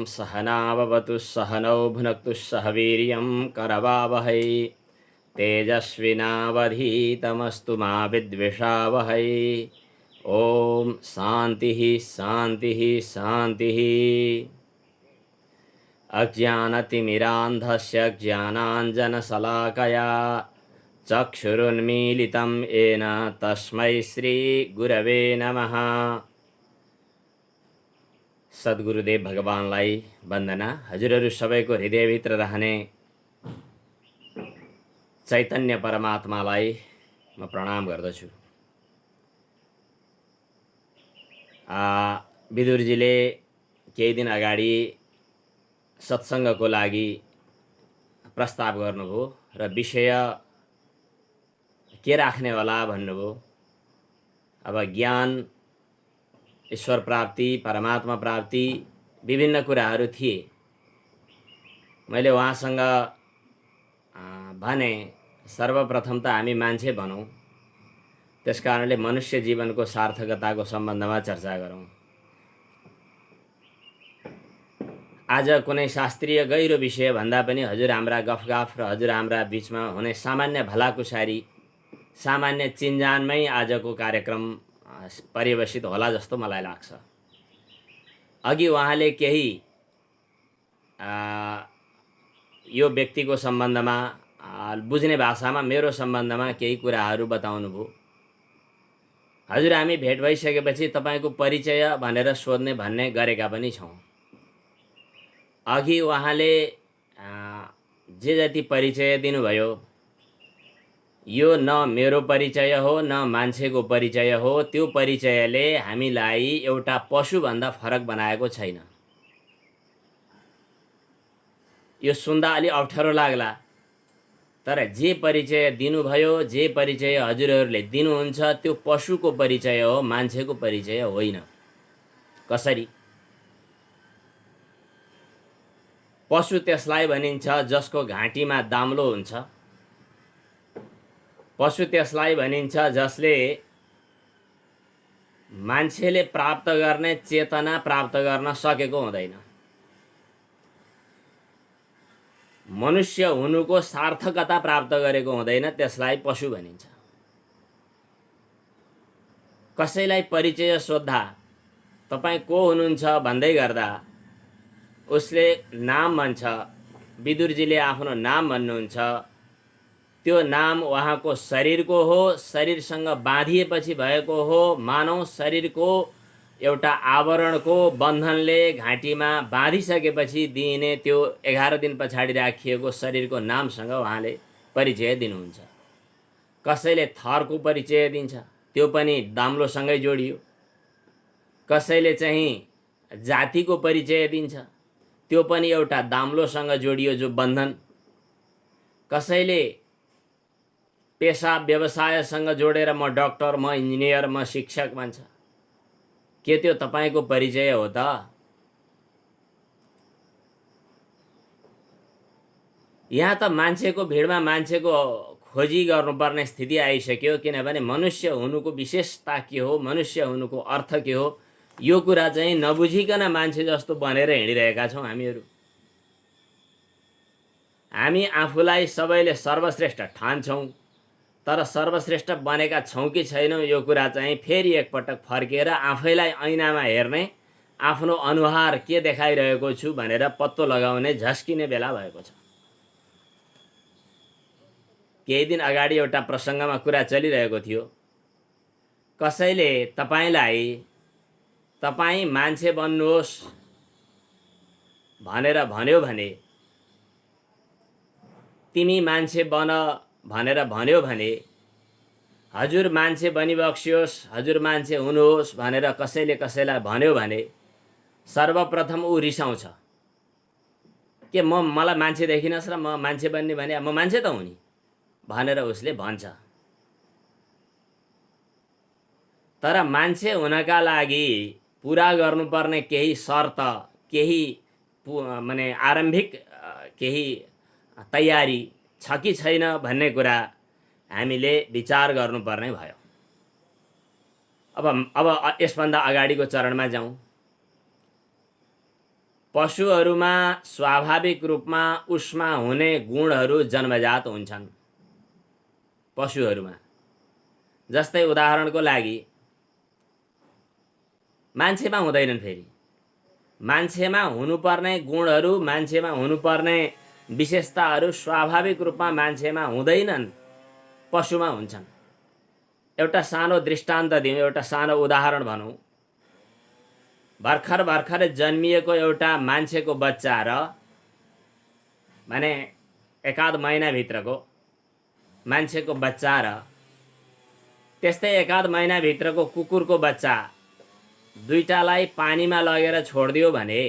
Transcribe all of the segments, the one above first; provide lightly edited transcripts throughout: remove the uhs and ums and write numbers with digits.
सहनाववतु सहनौ भुनक्तु सह वीर्यं करवावहै तेजस्विनावधीतमस्तु मा विद्विषावहै। ओम शांति शांति शांति। अज्ञानतिमिरान्धस्य ज्ञानाञ्जनशलाकया चक्षुरुन्मीलितं येन तस्मै श्रीगुरवे नमः। सद्गुरुदेव भगवानलाई वन्दना। हजुरहरू सबैको हृदयभित्र रहने चैतन्य परमात्मालाई म प्रणाम गर्दछु। विदुरजीले केही दिन अगाडि सत्सङ्गको लागि प्रस्ताव गर्नुभयो र विषय के राख्ने होला भन्नुभयो। अब ज्ञान, ईश्वर प्राप्ति, परमात्मा प्राप्ति विभिन्न कुराहरू थिए। मैले उहाँसँग भने सर्वप्रथम त हामी मान्छे भनौँ, त्यसकारणले मनुष्य जीवनको सार्थकताको सम्बन्धमा चर्चा गरौँ। आज कुनै शास्त्रीय गहिरो विषय भन्दा पनि हजुर हाम्रा गफगाफ र हजुर हाम्रा बिचमा हुने सामान्य भलाकुसारी, सामान्य चिन्जानमै आजको कार्यक्रम परिवेशित होला जस्तो मलाई लाग्छ। अघि उहाँले केही यो व्यक्तिको सम्बन्धमा बुझ्ने भाषामा मेरो सम्बन्धमा केही कुराहरू बताउनुभयो। हजुर हामी भेट भइसकेपछि तपाईको परिचय भनेर सोध्ने भन्ने गरेका पनि छौँ। अघि उहाँले जे जति परिचय दिनुभयो यो न मेरो परिचय हो न मान्छेको परिचय हो। त्यो परिचयले हामीलाई एउटा पशुभन्दा फरक बनाएको छैन। यो सुन्दा अलि अप्ठ्यारो लाग्ला, तर जे परिचय दिनुभयो, जे परिचय हजुरहरूले दिनुहुन्छ त्यो पशुको परिचय हो, मान्छेको परिचय होइन। कसरी? पशु त्यसलाई भनिन्छ जसको घाँटीमा दाम्लो हुन्छ। पशु त्यसलाई भनिन्छ जसले मान्छेले प्राप्त गर्ने चेतना प्राप्त गर्न सकेको हुँदैन। मनुष्य हुनुको सार्थकता प्राप्त गरेको हुँदैन, त्यसलाई पशु भनिन्छ। कसैलाई परिचय सोद्धा तपाईँ को हुनुहुन्छ भन्दै गर्दा उसले नाम भन्छ। विदुरजीले आफ्नो नाम भन्नुहुन्छ। त्यो नाम उहाँको शरीरको हो, शरीरसँग बाँधिएपछि भएको हो। मानव शरीरको एउटा आवरणको बन्धनले घाँटीमा बाँधिसकेपछि दिइने त्यो 11 दिन पछाडि राखिएको शरीरको नामसँग उहाँले परिचय दिनुहुन्छ। कसैले थरको परिचय दिन्छ, त्यो पनि दाम्लोसँगै जोडियो। कसैले चाहिँ जातिको परिचय दिन्छ, त्यो पनि एउटा दाम्लोसँग जोडियो जो बन्धन। कसैले पेसा व्यवसायसँग जोडेर म डाक्टर, म इन्जिनियर, म शिक्षक भन्छ। के त्यो तपाईको परिचय हो त? यहाँ त मान्छेको भिडमा मान्छेको खोजी गर्नुपर्ने स्थिति आइसक्यो। किनभने मनुष्य हुनुको विशेषता के हो, मनुष्य हुनुको अर्थ के हो, यो कुरा चाहिँ नबुझिकन मान्छे जस्तो बनेर हिँडिरहेका छौँ हामीहरू। हामी आफूलाई सबैले सर्वश्रेष्ठ ठान्छौँ, तर सर्वश्रेष्ठ बनेका छौँ कि छैनौँ यो कुरा चाहिँ फेरि एकपटक फर्केर आफैलाई ऐनामा हेर्ने, आफ्नो अनुहार के देखाइरहेको छु भनेर पत्तो लगाउने, झस्किने बेला भएको छ। केही दिन अगाडि एउटा प्रसङ्गमा कुरा चलिरहेको थियो। कसैले तपाईलाई तपाईँ मान्छे बन्नुहोस् भनेर भन्यो भने, तिमी मान्छे बन भनेर भन्यो भने, हजुर मान्छे बनिबक्सियोस्, हजुर मान्छे हुनुहोस् भनेर कसैले कसैलाई भन्यो भने सर्वप्रथम ऊ रिसाउँछ के मलाई मान्छे देखिनस् र म मान्छे बन्ने भने म मान्छे त हुँ नि भनेर उसले भन्छ। तर मान्छे हुनका लागि पुरा गर्नुपर्ने केही शर्त, केही माने आरम्भिक केही तयारी छ कि छैन भन्ने कुरा हामीले विचार गर्नुपर्ने भयो। अब यसभन्दा अगाडिको चरणमा जाउँ। पशुहरूमा स्वाभाविक रूपमा उसमा हुने गुणहरू जन्मजात हुन्छन्। पशुहरूमा जस्तै उदाहरणको लागि मान्छेमा हुँदैनन्। फेरि मान्छेमा हुनुपर्ने गुणहरू, मान्छेमा हुनुपर्ने विशेषताहरू स्वाभाविक रूपमा मान्छेमा हुँदैनन्, पशुमा हुन्छन्। एउटा सानो दृष्टान्त दिउँ, एउटा सानो उदाहरण भनौँ। भर्खर भर्खर जन्मिएको एउटा मान्छेको बच्चा र माने एकाध महिनाभित्रको मान्छेको बच्चा र त्यस्तै एकाध महिनाभित्रको कुकुरको बच्चा दुईटालाई पानीमा लगेर छोडिदियो भने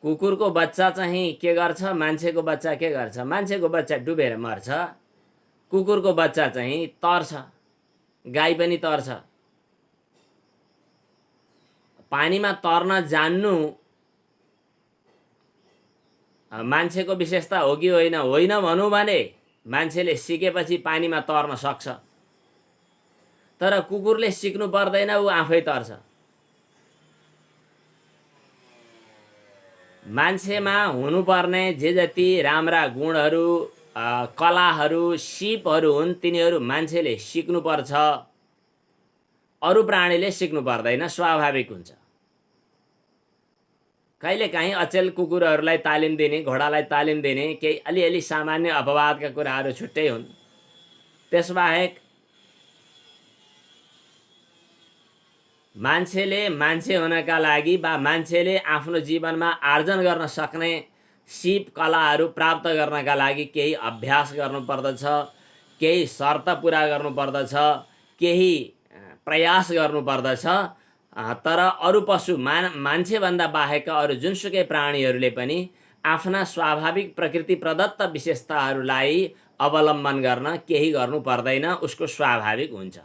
कुकुरको बच्चा चाहिँ के गर्छ, मान्छेको बच्चा के गर्छ? मान्छेको बच्चा डुबेर मर्छ। कुकुरको बच्चा चाहिँ तर्छ, गाई पनि तर्छ। पानीमा तर्न जान्नु मान्छेको विशेषता हो कि होइन? होइन भनौँ भने मान्छेले सिकेपछि पानीमा तर्न सक्छ, तर कुकुरले सिक्नु पर्दैन, ऊ आफै तर्छ। मान्छेमा हुनुपर्ने जे जति राम्रा गुणहरू, कलाहरू, सिपहरू हुन्, तिनीहरू मान्छेले सिक्नुपर्छ। अरू प्राणीले सिक्नु पर्दैन, स्वाभाविक हुन्छ। कहिलेकाहीँ अचेल कुकुरहरूलाई तालिम दिने, घोडालाई तालिम दिने केही अलिअलि सामान्य अपवादका कुराहरू छुट्टै हुन्। त्यसबाहेक मान्छेले मान्छे हुनका लागि वा मान्छेले आफ्नो जीवनमा आर्जन गर्न सक्ने सिप कलाहरू प्राप्त गर्नका लागि केही अभ्यास गर्नुपर्दछ, केही शर्त पुरा गर्नुपर्दछ, केही प्रयास गर्नुपर्दछ। तर अरू पशु मान्छेभन्दा बाहेकका अरू जुनसुकै प्राणीहरूले पनि आफ्ना स्वाभाविक प्रकृति प्रदत्त विशेषताहरूलाई अवलम्बन गर्न केही गर्नु पर्दैन, उसको स्वाभाविक हुन्छ।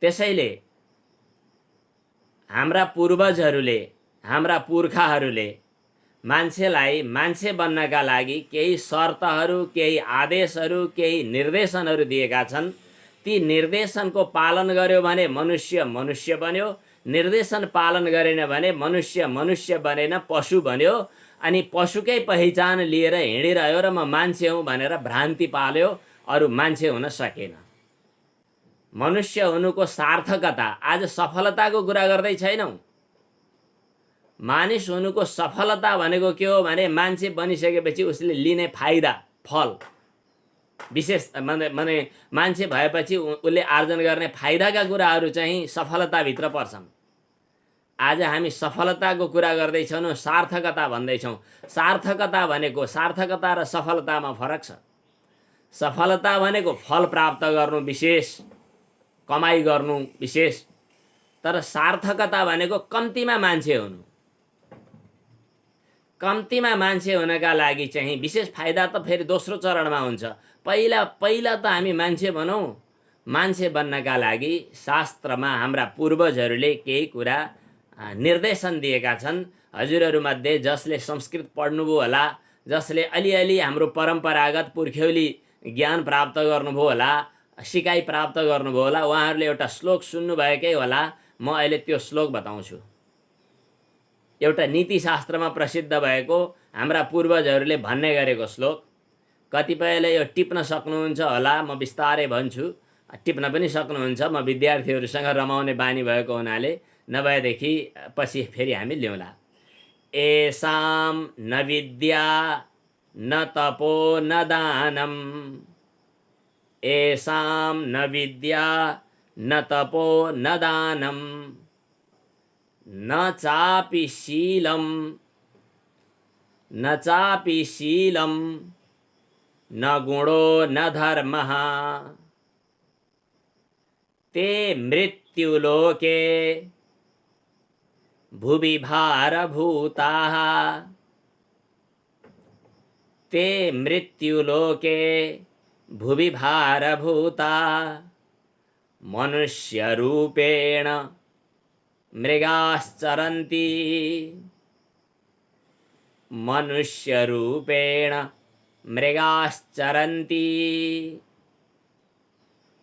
त्यसैले हाम्रा पूर्वजहरूले, हाम्रा पुर्खाहरूले मान्छेलाई मान्छे बन्नका लागि केही शर्तहरू, केही आदेशहरू, केही निर्देशनहरू दिएका छन्। ती निर्देशनको पालन गर्यो भने मनुष्य मनुष्य बन्यो, निर्देशन पालन गरेन भने मनुष्य मनुष्य बनेन, पशु बन्यो। अनि पशुकै पहिचान लिएर हिँडिरह्यो र म मान्छे हुँ भनेर भ्रान्ति पाल्यो, अरू मान्छे हुन सकेन। मनुष्य हुनुको सार्थकता, आज सफलताको कुरा गर्दै छैनौँ। मानिस हुनुको सफलता भनेको के हो भने मान्छे बनिसकेपछि उसले लिने फाइदा, फल, विशेष माने मान्छे भएपछि उसले आर्जन गर्ने फाइदाका कुराहरू चाहिँ सफलताभित्र पर्छन्। आज हामी सफलताको कुरा गर्दैछौँ, सार्थकता भन्दैछौँ। सार्थकता भनेको, सार्थकता र सफलतामा फरक छ। सफलता भनेको फल प्राप्त गर्नु विशेष, कमाई गर्नु विशेष, तर सार्थकता भनेको कम्तीमा मान्छे हुनु। कम्तीमा मान्छे हुनका लागि चाहिँ विशेष फाइदा त फेरि दोस्रो चरणमा हुन्छ। पहिला त हामी मान्छे बनौँ। मान्छे बन्नका लागि शास्त्रमा हाम्रा पूर्वजहरूले केही कुरा निर्देशन दिएका छन्। हजुरहरूमध्ये जसले संस्कृत पढ्नुभयो होला, जसले अलिअलि हाम्रो परम्परागत पुर्ख्यौली ज्ञान प्राप्त गर्नुभयो होला, सिकाइ प्राप्त गर्नुभयो होला, उहाँहरूले एउटा श्लोक सुन्नुभएकै होला। म अहिले त्यो श्लोक बताउँछु। एउटा नीतिशास्त्रमा प्रसिद्ध भएको हाम्रा पूर्वजहरूले भन्ने गरेको श्लोक। कतिपयले यो टिप्न सक्नुहुन्छ होला, म बिस्तारै भन्छु, टिप्न पनि सक्नुहुन्छ। म विद्यार्थीहरूसँग रमाउने बानी भएको हुनाले, नभएदेखि पछि फेरि हामी ल्याउँला। एषां न विद्या न तपो न दानम, एषां न विद्या न तपो न दानम, न चापि शीलं, न चापि शीलं, न गुणो न धर्मः, ते मृत्युलोके भुवि भारभूताः, ते मृत्युलोके भुवि भारभूता, मनुष्यरूपेण मृगाश्चरन्ति, मनुष्यरूपेण मृगाश्चरन्ति।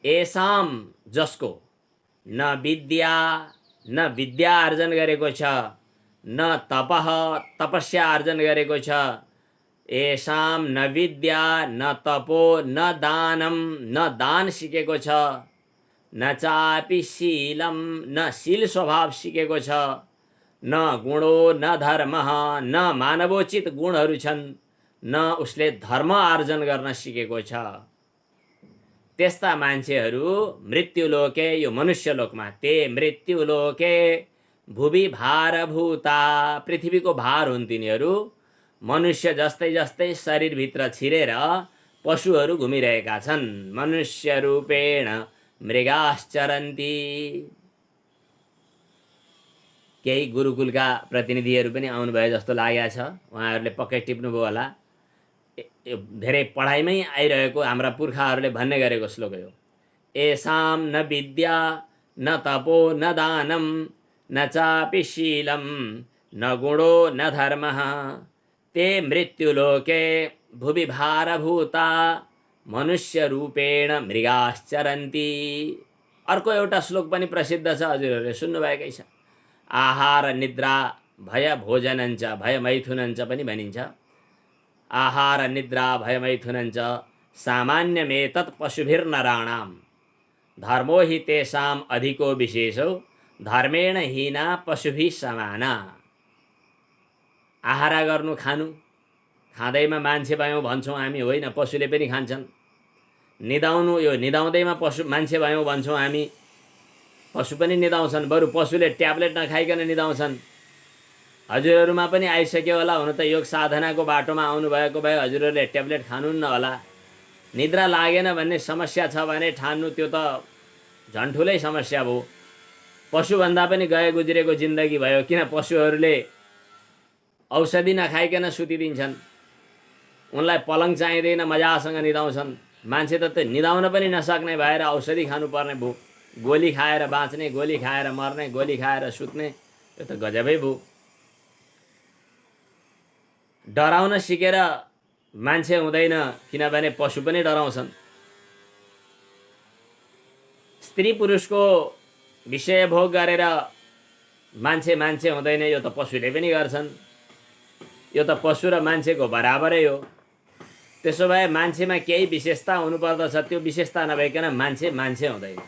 येषां, जसको, न विद्या न विद्या आर्जन गरेको छ, न तपस्या आर्जन गरेको छ। येषां न विद्या न तपो न दानम, न दान सिकेको छ, न चापि शीलम, न शील स्वभाव सिकेको छ, न गुणो न धर्म, न मानवोचित गुणहरू छन्, न उसले धर्म आर्जन गर्न सिकेको छ। त्यस्ता मान्छेहरू मृत्युलोके, यो मनुष्यलोकमा, ते मृत्युलोके भुवि भारभूता, पृथ्वीको भार हुन् तिनीहरू। मनुष्य जस्तै जस्तै शरीरभित्र छिरेर पशुहरू घुमिरहेका छन्। मनुष्य रूपेण मृगाश्चरन्ति। केही गुरुकुलका प्रतिनिधिहरू पनि आउनुभयो जस्तो लागेको छ, उहाँहरूले पक्कै टिप्नुभयो होला। धेरै पढाइमै आइरहेको हाम्रा पुर्खाहरूले भन्ने गरेको श्लोक हो। येषां न विद्या न तपो न दानम न चापि शीलम न गुणो न धर्मः ते मृत्युलोके भुवि भारभूता मनुष्य रूपेण मृगाश्चरन्ति। अर्को एउटा श्लोक पनि प्रसिद्ध छ, हजुरहरूले सुन्नुभएकै छ। आहार निद्रा भय भोजनञ्च भय मैथुनञ्च पनि भनिन्छ। आहार निद्रा भय मैथुनञ्च सामान्यमेतत् पशुभिर्नराणाम् धर्मो हि तेषाम् अधिको विशेषो धर्मेण हीना पशुभिः समाना। आहारा गर्नु, खानु, खाँदैमा मान्छे भयौँ भन्छौँ हामी, होइन, पशुले पनि खान्छन्। निदाउनु, यो निदाउँदैमा पशु मान्छे भयौँ भन्छौँ हामी, पशु पनि निदाउँछन्। बरु पशुले ट्याब्लेट नखाइकन निदाउँछन्। हजुरहरूमा पनि आइसक्यो होला, हुन त योग साधनाको बाटोमा आउनुभएको भए हजुरहरूले ट्याब्लेट खानुहुन्न होला। निद्रा लागेन भन्ने समस्या छ भने ठान्नु, त्यो त झन् ठुलै समस्या भयो। पशुभन्दा पनि गए गुज्रेको जिन्दगी भयो। किन पशुहरूले औषधि नखाइकन सुतिदिन्छन्, उनलाई पलङ चाहिँदैन, मजासँग निदाउँछन्। मान्छे त निदाउन पनि नसक्ने भएर औषधि खानुपर्ने भयो। गोली खाएर बाँच्ने, गोली खाएर मर्ने, गोली खाएर सुत्ने, यो त गजबै भयो। डराउन सिकेर मान्छे हुँदैन, किनभने पशु पनि डराउँछन्। स्त्री पुरुषको विषय भोग गरेर मान्छे मान्छे हुँदैन, यो त पशुले पनि गर्छन्। यो त पशु र मान्छेको बराबरै हो। त्यसो भए मान्छेमा केही विशेषता हुनुपर्दछ, त्यो विशेषता नभइकन मान्छे मान्छे हुँदैन।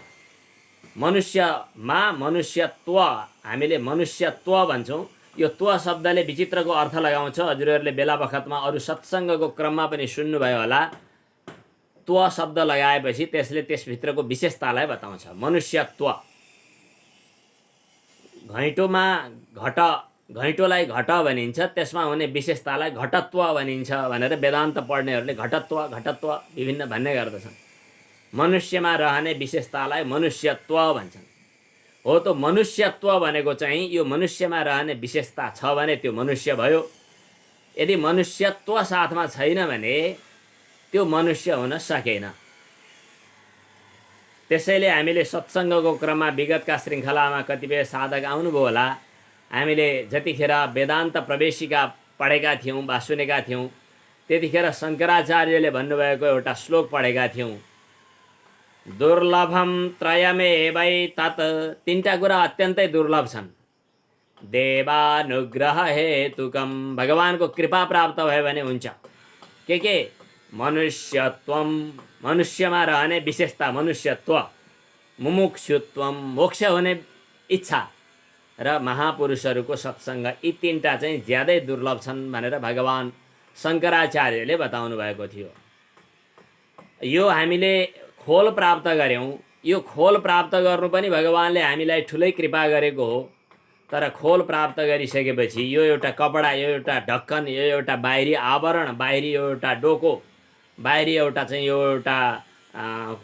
मनुष्यमा मनुष्यत्व, हामीले मनुष्यत्व भन्छौँ। यो त्व शब्दले विचित्रको अर्थ लगाउँछ। हजुरहरूले बेला बखतमा अरू सत्सङ्गको क्रममा पनि सुन्नुभयो होला। त्व शब्द लगाएपछि त्यसले त्यसभित्रको विशेषतालाई बताउँछ। मनुष्यत्व, घैँटोमा घट, घैँटोलाई घट भनिन्छ, त्यसमा हुने विशेषतालाई घटत्व भनिन्छ भनेर वेदान्त पढ्नेहरूले घटत्व घटत्व विभिन्न भन्ने गर्दछन्। मनुष्यमा रहने विशेषतालाई मनुष्यत्व भन्छन्। हो, त मनुष्यत्व भनेको चाहिँ यो मनुष्यमा रहने विशेषता छ भने त्यो मनुष्य भयो। यदि मनुष्यत्व साथमा छैन भने त्यो मनुष्य हुन सकेन। त्यसैले हामीले सत्सङ्गको क्रममा विगतका श्रृङ्खलामा कतिपय साधक आउनुभयो होला। हामीले जतिखेर वेदान्त प्रवेशिका पढेका थियौँ वा सुनेका थियौँ, त्यतिखेर शङ्कराचार्यले भन्नुभएको एउटा श्लोक पढेका थियौँ। दुर्लभम त्रयमेवैतत्, तीनटा कुरा अत्यन्तै दुर्लभ छन्। देवानुग्रह हेतुकम, भगवानको कृपा प्राप्त भयो भने हुन्छ। के मनुष्यत्वम, मनुष्यमा रहने विशेषता मनुष्यत्व, मुमुक्षुत्वम, मोक्ष हुने इच्छा, र महापुरुषहरूको सत्सङ्ग, यी तीनटा चाहिँ ज्यादै दुर्लभ छन् भनेर भगवान शङ्कराचार्यले बताउनु भएको थियो। यो हामीले खोल प्राप्त गऱ्यौँ। यो खोल प्राप्त गर्नु पनि भगवानले हामीलाई ठुलै कृपा गरेको हो। तर खोल प्राप्त गरिसकेपछि यो एउटा कपडा, यो एउटा ढक्कन, यो एउटा बाहिरी आवरण, बाहिरी यो एउटा डोको, बाहिरी एउटा चाहिँ यो एउटा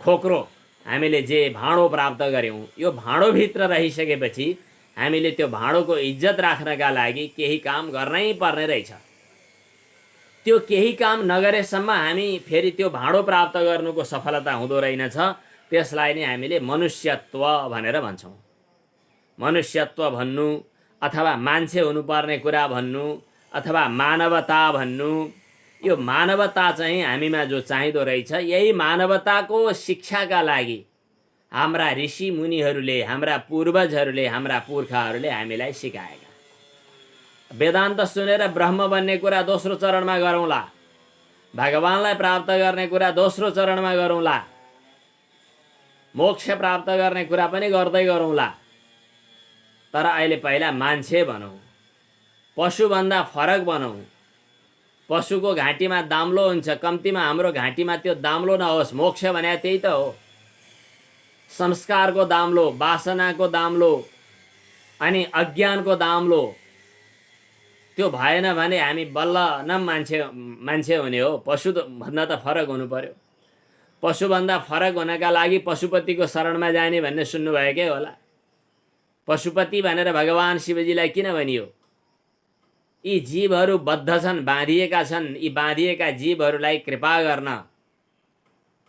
खोक्रो, हामीले जे भाँडो प्राप्त गऱ्यौँ, यो भाँडोभित्र रहिसकेपछि हामीले त्यो भाँडोको इज्जत राख्नका लागि केही काम गर्नै पर्ने रहेछ। त्यो केही काम नगरेसम्म हामी फेरि त्यो भाँडो प्राप्त गर्नुको सफलता हुँदो रहेनछ। त्यसलाई नै हामीले मनुष्यत्व भनेर भन्छौँ। मनुष्यत्व भन्नु अथवा मान्छे हुनुपर्ने कुरा भन्नु अथवा मानवता भन्नु, यो मानवता चाहिँ हामीमा जो चाहिँदो रहेछ, यही मानवताको शिक्षाका लागि हाम्रा ऋषि मुनिहरूले, हाम्रा पूर्वजहरूले, हाम्रा पुर्खाहरूले हामीलाई सिकाएका। वेदान्त सुनेर ब्रह्म बन्ने कुरा दोस्रो चरणमा गरौँला, भगवानलाई प्राप्त गर्ने कुरा दोस्रो चरणमा गरौँला, मोक्ष प्राप्त गर्ने कुरा पनि गर्दै गरौँला। तर अहिले पहिला मान्छे बनौँ, पशुभन्दा फरक बनौँ। पशुको घाँटीमा दाम्लो हुन्छ, कम्तीमा हाम्रो घाँटीमा त्यो दाम्लो नहोस्। मोक्ष भने त्यही त हो। संस्कारको दाम्लो, वासनाको दाम्लो अनि अज्ञानको दाम्लो त्यो भएन भने हामी बल्ल न मान्छे हुने हो। पशु भन्दा त फरक हुनु पर्यो। पशुभन्दा फरक हुनका लागि पशुपतिको शरणमा जाने भन्ने सुन्नुभएकै होला। पशुपति भनेर भगवान शिवजीलाई किन भनियो? यी जीवहरू बद्ध छन्, बाँधिएका छन्। यी बाँधिएका जीवहरूलाई कृपा गर्न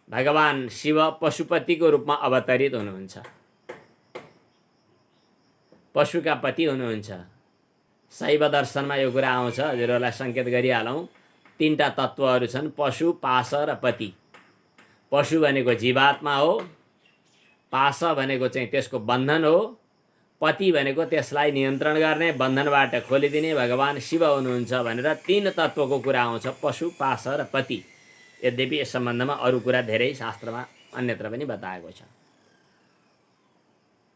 भगवान शिव पशुपतिको रूपमा अवतरित हुनुहुन्छ, पशुका पति हुनुहुन्छ। शैव दर्शनमा यो कुरा आउँछ, हजुरहरूलाई सङ्केत गरिहालौँ। तीनटा तत्त्वहरू छन्, पशु, पाश र पति। पशु भनेको जीवात्मा हो, पाश भनेको चाहिँ त्यसको बन्धन हो, पति भनेको त्यसलाई नियन्त्रण गर्ने, बन्धनबाट खोलिदिने भगवान शिव हुनुहुन्छ भनेर तीन तत्त्वको कुरा आउँछ, पशु, पाश र पति। यद्यपि यस सम्बन्धमा अरू कुरा धेरै शास्त्रमा अन्यत्र पनि बताएको छ।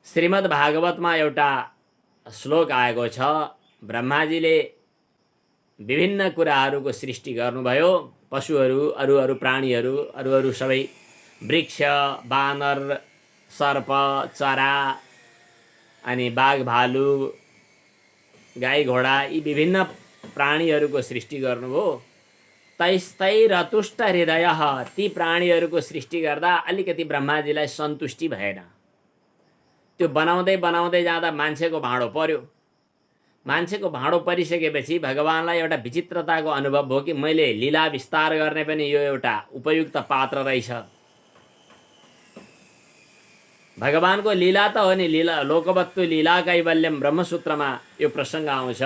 श्रीमद् भागवतमा एउटा श्लोक आएको छ, ब्रह्माजीले विभिन्न कुराहरूको सृष्टि गर्नुभयो। पशुहरू, अरू प्राणीहरू, अरू सबै वृक्ष, बानर, सर्प, चरा अनि बाघ, भालु, गाई, घोडा, यी विभिन्न प्राणीहरूको सृष्टि गर्नुभयो। तैस्तैरतुष्ट हृदयः, ती प्राणीहरूको सृष्टि गर्दा अलिकति ब्रह्माजीलाई सन्तुष्टि भएन। त्यो बनाउँदै बनाउँदै जाँदा मान्छेको भाँडो पर्यो। मान्छेको भाँडो परिसकेपछि भगवानलाई एउटा विचित्रताको अनुभव भयो कि मैले लीला विस्तार गर्ने पनि यो एउटा उपयुक्त पात्र रहेछ। भगवानको लीला त हो नि, लीला लोकवत्तु लीला कैवल्यम ब्रह्मसूत्रमा यो प्रसङ्ग आउँछ।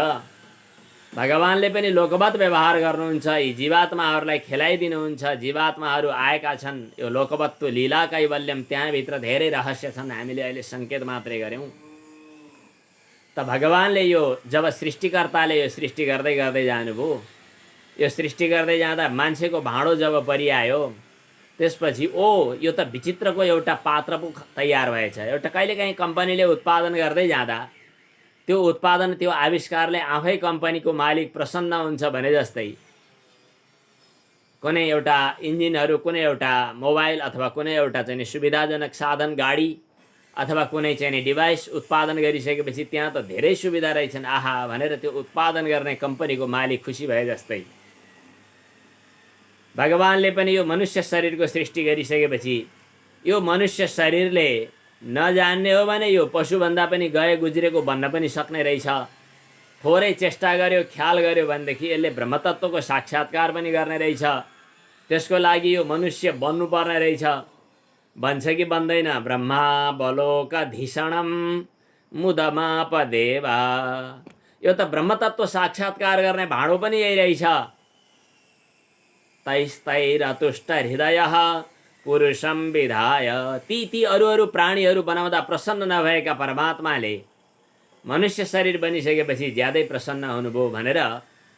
भगवानले पनि लोकवत व्यवहार गर्नुहुन्छ, यी जीवात्माहरूलाई खेलाइदिनुहुन्छ। जीवात्माहरू आएका छन्, यो लोकवत्तु लीला कैवल्यम, त्यहाँभित्र धेरै रहस्य छन्, हामीले अहिले सङ्केत मात्रै गऱ्यौँ। त भगवानले यो जब सृष्टिकर्ताले यो सृष्टि गर्दै गर्दै जानुभयो, यो सृष्टि गर्दै जाँदा मान्छेको भाँडो जब परिआयो, त्यसपछि यो त विचित्रको एउटा पात्र पो तयार भएछ। एउटा कहिलेकाहीँ कम्पनीले उत्पादन गर्दै जाँदा त्यो उत्पादन, त्यो आविष्कारले आफै कम्पनीको मालिक प्रसन्न हुन्छ भने जस्तै कुनै एउटा इन्जिनहरू, कुनै एउटा मोबाइल अथवा कुनै एउटा चाहिँ सुविधाजनक साधन, गाडी अथवा कुनै चाहिँ डिभाइस उत्पादन गरिसकेपछि त्यहाँ त धेरै सुविधा रहेछन्, आहा भनेर त्यो उत्पादन गर्ने कम्पनीको मालिक खुसी भए जस्तै भगवानले पनि यो मनुष्य शरीरको सृष्टि गरिसकेपछि यो मनुष्य शरीरले नजान्ने हो भने यो पशुभन्दा पनि गए गुज्रेको भन्न पनि सक्ने रहेछ। थोरै चेष्टा गर्यो, ख्याल गर्यो भनेदेखि यसले ब्रह्मतत्त्वको साक्षात्कार पनि गर्ने रहेछ। त्यसको लागि यो मनुष्य बन्नुपर्ने रहेछ। भन्छ कि बन्दैन? ब्रह्मा बलोकधीषणम मुदमापदेव। यो त ब्रह्मतत्त्व साक्षात्कार गर्ने भाँडो पनि यही रहेछ। तैस्तैरतुष्ट हृदयः पुरुषम विधाय। ती अरू प्राणीहरू बनाउँदा प्रसन्न नभएका परमात्माले मनुष्य शरीर बनिसकेपछि ज्यादै प्रसन्न हुनुभयो भनेर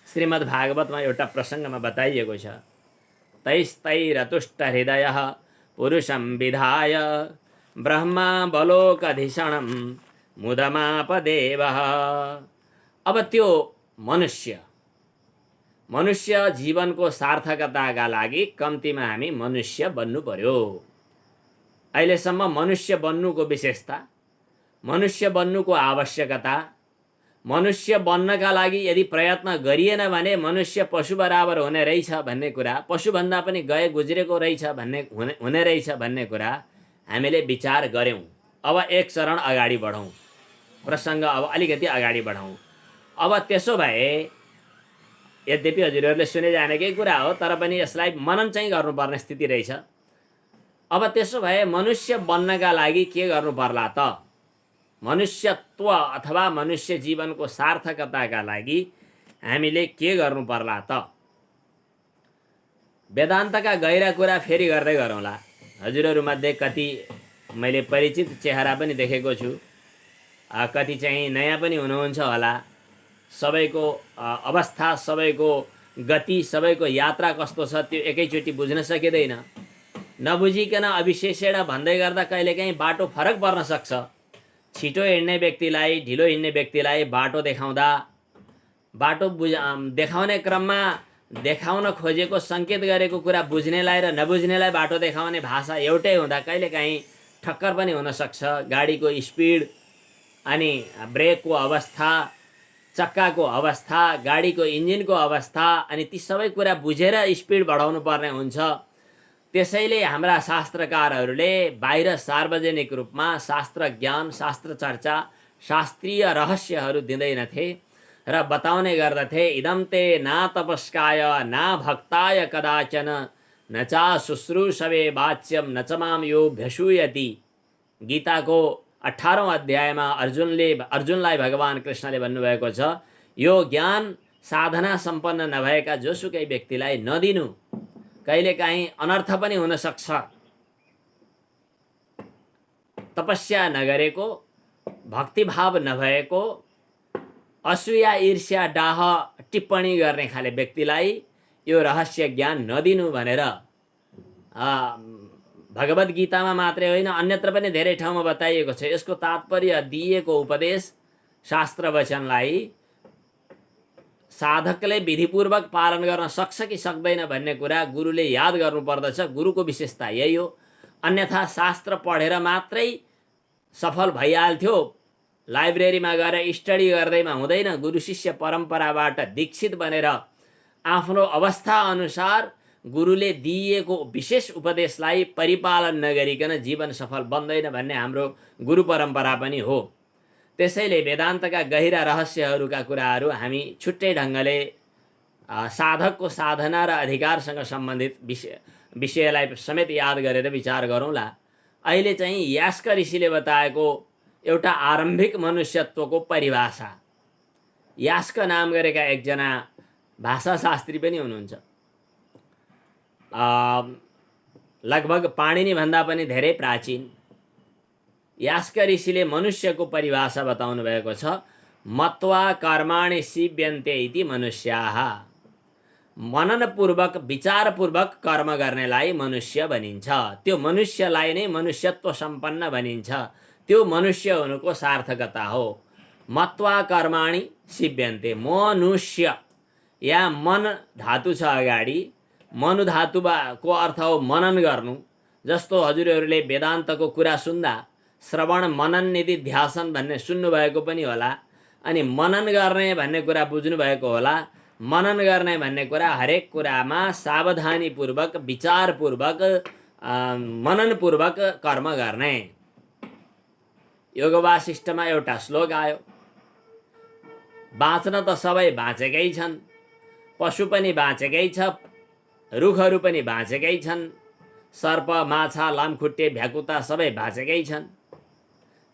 श्रीमद् भागवतमा एउटा प्रसङ्गमा बताइएको छ। तैस्तैरतुष्ट हृदयः पुरुषम विधाय ब्रह्मा बलोकधीषणम मुदमापदेवः। अब त्यो मनुष्य जीवनको सार्थकताका लागि कम्तीमा हामी मनुष्य बन्नु पर्यो। अहिलेसम्म मनुष्य बन्नुको विशेषता, मनुष्य बन्नुको आवश्यकता, मनुष्य बन्नका लागि यदि प्रयत्न गरिएन भने मनुष्य पशु बराबर हुने रहेछ भन्ने कुरा, पशुभन्दा पनि गए गुज्रेको रहेछ हुने रहेछ भन्ने कुरा हामीले विचार गऱ्यौँ। अब एक चरण अगाडि बढौँ, प्रसङ्ग अब अलिकति अगाडि बढाउँ। अब त्यसो भए यद्यपि हजुरहरूले सुने जानेकै कुरा हो, तर पनि यसलाई मनन चाहिँ गर्नुपर्ने स्थिति रहेछ। अब त्यसो भए मनुष्य बन्नका लागि के गर्नु पर्ला त? मनुष्यत्व अथवा मनुष्य जीवनको सार्थकताका लागि हामीले के गर्नु पर्ला त? वेदान्तका गहिरा कुरा फेरि गर्दै गरौँला। हजुरहरूमध्ये कति मैले परिचित चेहरा पनि देखेको छु, कति चाहिँ नयाँ पनि हुनुहुन्छ होला। सबैको अवस्था, सबैको गति, सबैको यात्रा कस्तो छ त्यो एकैचोटि बुझ्न सकिँदैन। नबुझिकन अविशेषण भन्दै गर्दा कहिलेकाहीँ बाटो फरक पर्न सक्छ। छिटो हिँड्ने व्यक्तिलाई, ढिलो हिँड्ने व्यक्तिलाई बाटो देखाउँदा, बाटो देखाउने क्रममा देखाउन खोजेको सङ्केत गरेको कुरा बुझ्नेलाई र नबुझ्नेलाई बाटो देखाउने भाषा एउटै हुँदा कहिलेकाहीँ ठक्कर पनि हुनसक्छ। गाडीको स्पिड, अनि ब्रेकको अवस्था, चक्काको अवस्था, गाडीको इन्जिनको अवस्था, अनि ती सबै कुरा बुझेर स्पिड बढाउनु पर्ने हुन्छ। त्यसैले हाम्रा शास्त्रकारहरूले बाहिर सार्वजनिक रूपमा शास्त्र ज्ञान, शास्त्र चर्चा, शास्त्रीय रहस्यहरू दिँदैनथे र बताउने गर्दथे। इदं ते ना तपस्काय ना भक्ताय कदाचन न चा शुश्रूषवे वाच्यम न च माम यो भ्यसूयति। गीताको 18औं अध्यायमा अर्जुनलाई भगवान कृष्णले भन्नुभएको छ, यो ज्ञान साधना सम्पन्न नभएका जोसुकै व्यक्तिलाई नदिनु, कहिलेकाहीँ अनर्थ पनि हुन सक्छ। तपस्या नगरेको, भक्तिभाव नभएको, असूया, ईर्ष्या, डाह, टिप्पणी गर्ने खाले व्यक्तिलाई यो रहस्य ज्ञान नदिनु भनेर भगवद् गीतामा मात्रै होइन अन्यत्र पनि धेरै ठाउँमा बताइएको छ। यसको तात्पर्य दिएको उपदेश, शास्त्र वचनलाई साधकले विधिपूर्वक पालन गर्न सक्छ कि सक्दैन भन्ने कुरा गुरुले याद गर्नुपर्दछ। गुरुको विशेषता यही हो। अन्यथा शास्त्र पढेर मात्रै सफल भइहाल्थ्यो, लाइब्रेरीमा गएर स्टडी गर्दैमा हुँदैन। गुरु शिष्य परम्पराबाट दीक्षित बनेर आफ्नो अवस्था अनुसार गुरुले दिएको विशेष उपदेशलाई परिपालन नगरिकन जीवन सफल बन्दैन भन्ने हाम्रो गुरु परम्परा पनि हो। त्यसैले वेदान्तका गहिरा रहस्यहरूका कुराहरू हामी छुट्टै ढङ्गले साधकको साधना र अधिकारसँग सम्बन्धित विषयलाई समेत याद गरेर विचार गरौँला। अहिले चाहिँ यास्क ऋषिले बताएको एउटा आरम्भिक मनुष्यत्वको परिभाषा। यास्क नाम गरेका एकजना भाषाशास्त्री पनि हुनुहुन्छ। लगभग पाणिनि भन्दा पनि धेरै प्राचीन। यास्क ऋषिले मनुष्यको परिभाषा बताउनु भएको छ। मत्वा कर्माणि सिद्ध्यन्ते इति मनुष्याः। मननपूर्वक, विचारपूर्वक कर्म गर्नेलाई मनुष्य भनिन्छ। त्यो मनुष्यलाई नै मनुष्यत्व सम्पन्न भनिन्छ। त्यो मनुष्य हुनुको सार्थकता हो। मत्वा कर्माणि सिद्ध्यन्ते, मनुष्य, यहाँ मन धातु छ अगाडि। मनु धातुको अर्थ हो मनन गर्नु। जस्तो हजुरहरूले वेदान्तको कुरा सुन्दा श्रवण मनन निधि ध्यासन भन्ने सुन्नुभएको पनि होला, अनि मनन गर्ने भन्ने कुरा बुझ्नुभएको होला। मनन गर्ने भन्ने कुरा हरेक कुरामा सावधानीपूर्वक, विचारपूर्वक, मननपूर्वक कर्म गर्ने। योग वासिष्ठमा एउटा श्लोक आयो, बाँच्न त सबै बाँचेकै छन्, पशु पनि बाँचेकै छ, रुखहरू पनि बाँचेकै छन्, सर्प, माछा, लामखुट्टे, भ्याकुता सबै बाँचेकै छन्।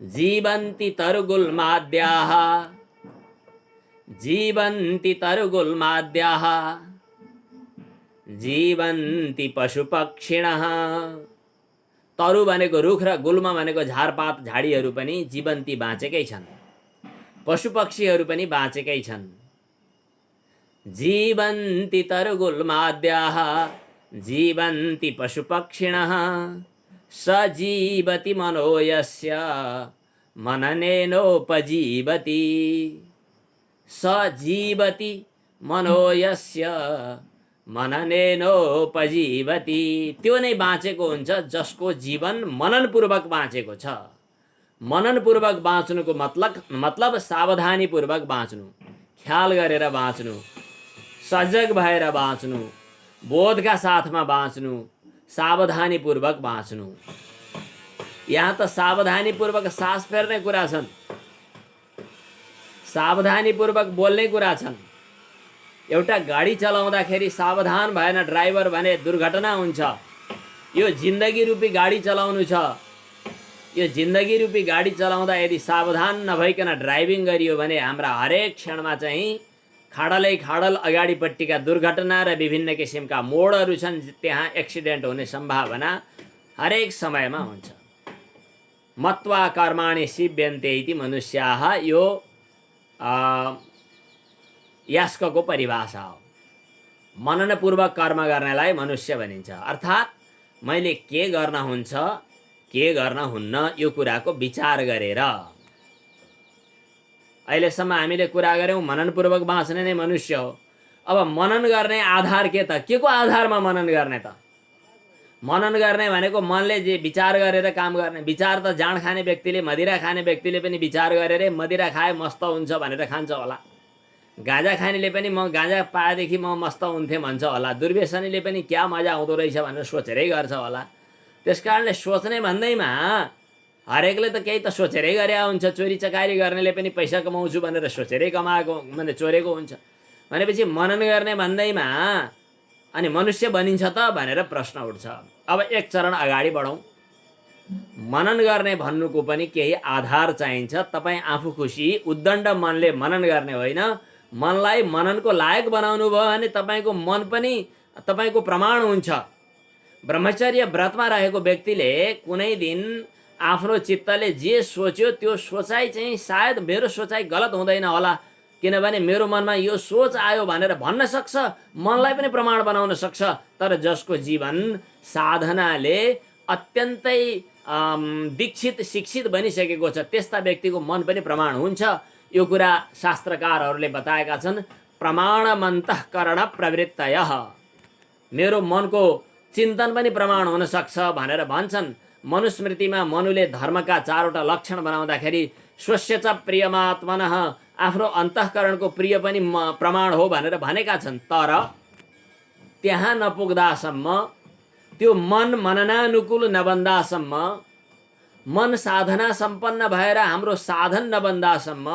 जीवन्ति तरुगुल्माद्याः, जीवन्ति तरुगुल्माद्याः, जीवन्ति पशुपक्षिणः। तरु भनेको रुख र गुल्म भनेको झारपात झाडीहरू पनि जीवन्ती बाँचेकै छन्, पशुपक्षीहरू पनि बाँचेकै छन्। जीवन्ति तरुगुल्माद्याः, जीवन्ति पशुपक्षिणः, सजीवति मनो यस्य मननेनोपजीवति। सजीवति मनो यस्य मननेनोपजीवति। त्यो नै बाँचेको हुन्छ जसको जीवन मननपूर्वक बाँचेको छ। मननपूर्वक बाँच्नुको मतलब सावधानीपूर्वक बाँच्नु, ख्याल गरेर बाँच्नु, सजग भएर बाँच्नु, बोधका साथमा बाँच्नु, सावधानीपूर्वक बाँच्नु। यहाँ त सावधानीपूर्वक सास फेर्ने कुरा छन्, सावधानीपूर्वक बोल्ने कुरा छन्। एउटा गाडी चलाउँदाखेरि सावधान भएन ड्राइभर भने दुर्घटना हुन्छ। यो जिन्दगी रूपी गाडी चलाउनु छ। यो जिन्दगी रूपी गाडी चलाउँदा यदि सावधान नभइकन ड्राइभिङ गरियो भने हाम्रा हरेक क्षणमा चाहिँ खाडलै खाडल अगाडिपट्टिका दुर्घटना र विभिन्न किसिमका मोडहरू छन्, त्यहाँ एक्सिडेन्ट हुने सम्भावना हरेक समयमा हुन्छ। मत्वा कर्माणि सिद्ध्यन्ते इति मनुष्याः, यो यास्कको परिभाषा हो। मननपूर्वक कर्म गर्नेलाई मनुष्य भनिन्छ। अर्थात् मैले के गर्न हुन्छ के गर्न हुन्न यो कुराको विचार गरेर। अहिलेसम्म हामीले कुरा गऱ्यौँ मननपूर्वक बाँच्ने नै मनुष्य हो। अब मनन गर्ने आधार के त? के को आधारमा मनन गर्ने त? मनन गर्ने भनेको मनले जे विचार गरेर काम गर्ने। विचार त जाँड खाने व्यक्तिले, मदिरा खाने व्यक्तिले पनि विचार गरेर मदिरा खाए मस्त हुन्छ भनेर खान्छ होला। गाँजा खानेले पनि म गाँजा पाएदेखि म मस्त हुन्थेँ भन्छ होला। दुर्व्यसनीले पनि क्या मजा आउँदो रहेछ भनेर सोचेरै गर्छ होला। त्यस कारणले सोच्ने भन्दैमा हरेकले त केही त सोचेरै गरे हुन्छ। चोरी चकारी गर्नेले पनि पैसा कमाउँछु भनेर सोचेरै कमाएको, माने चोरेको हुन्छ। भनेपछि मनन गर्ने भन्दैमा अनि मनुष्य बनिन्छ त भनेर प्रश्न उठ्छ। अब एक चरण अगाडि बढौँ। मनन गर्ने भन्नुको पनि केही आधार चाहिन्छ। तपाईँ आफू खुसी उद्दण्ड मनले मनन गर्ने होइन, मनलाई मननको लायक बनाउनु भयो भने तपाईँको मन पनि तपाईँको प्रमाण हुन्छ। ब्रह्मचर्य व्रतमा रहेको व्यक्तिले कुनै दिन आफ्नो चित्तले जे सोच्यो त्यो सोचाइ चाहिँ सायद मेरो सोचाइ गलत हुँदैन होला, किनभने मेरो मनमा यो सोच आयो भनेर भन्न सक्छ, मनलाई पनि प्रमाण बनाउन सक्छ। तर जसको जीवन साधनाले अत्यन्तै दीक्षित शिक्षित बनिसकेको छ त्यस्ता व्यक्तिको मन पनि प्रमाण हुन्छ। यो कुरा शास्त्रकारहरूले बताएका छन्। प्रमाणमन्तःकरण प्रवृत्तयः, मेरो मनको चिन्तन पनि प्रमाण हुन सक्छ भनेर भन्छन्। मनुस्मृतिमा मनुले धर्मका 4वटा लक्षण बनाउँदाखेरि स्वस्य च प्रियमात्मनः, आफ्नो अन्तःकरणको प्रिय पनि प्रमाण हो भनेर भनेका छन्। तर त्यहाँ नपुग्दासम्म, त्यो मन मननानुकूल नबन्दासम्म, मन साधना सम्पन्न भएर हाम्रो साधन नबन्दासम्म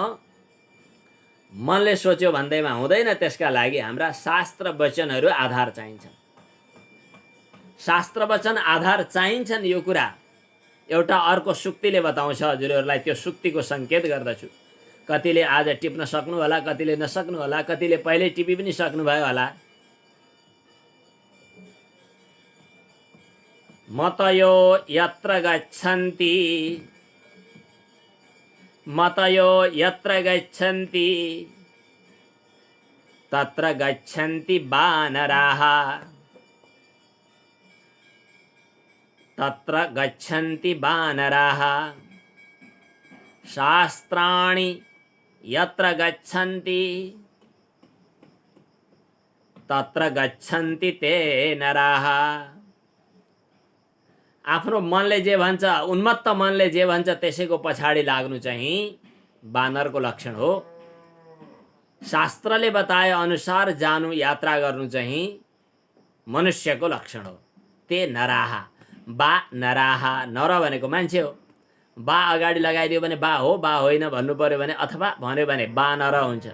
मनले सोच्यो भन्दैमा हुँदैन। त्यसका लागि हाम्रा शास्त्र वचनहरू आधार चाहिन्छन्। शास्त्र वचन आधार चाहिन्छन्। यो कुरा एउटा अर्को सुक्तिले बताउँछ हजुरहरूलाई। त्यो सुक्तिको सङ्केत गर्दछु। कतिले आज टिप्न सक्नु होला, कतिले नसक्नु होला, कतिले पहिल्यै टिपी पनि सक्नुभयो होला। मतयो यत्र गच्छन्ति, मतयो यत्र गच्छन्ति तत्र गच्छन्ति वानराः, तत्र गच्छन्ति वानराः। शास्त्राणि यत्र गच्छन्ति तत्र गच्छन्ति ते नराः। आफ्नो मनले जे भन्छ, उन्मत्त मनले जे भन्छ त्यसैको पछाडि लाग्नु चाहिँ बानरको लक्षण हो। शास्त्रले बताए अनुसार जानु, यात्रा गर्नु चाहिँ मनुष्यको लक्षण हो। ते नराहा, बा नराहा, नर भनेको मान्छे हो। बा अगाडि लगाइदियो भने बा हो, बा होइन भन्नु पर्यो भने, अथवा भन्यो भने बा नर हुन्छ।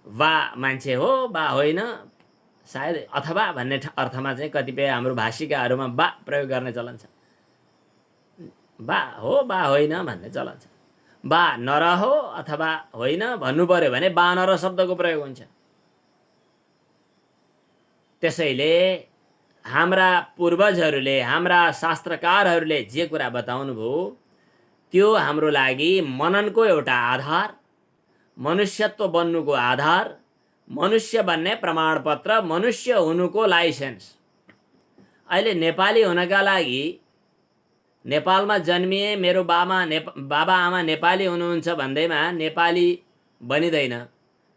बा मान्छे हो, बा होइन, सायद अथवा भन्ने अर्थमा चाहिँ कतिपय हाम्रो भाषिकाहरूमा बा प्रयोग गर्ने चलन छ। बा हो, बा होइन भन्ने चलन छ। बा नर हो अथवा होइन भन्नु पर्यो भने बा नर शब्दको प्रयोग हुन्छ। त्यसैले हाम्रा पूर्वजहरूले, हाम्रा शास्त्रकारहरूले जे कुरा बताउनु भयो त्यो हाम्रो लागि मननको एउटा आधार, मनुष्यत्व बन्नुको आधार, मनुष्य बन्ने प्रमाणपत्र, मनुष्य हुनुको लाइसेन्स। अहिले नेपाली हुनका लागि नेपालमा जन्मिए, मेरो बाबा आमा नेपाली हुनुहुन्छ भन्दैमा नेपाली बनिँदैन।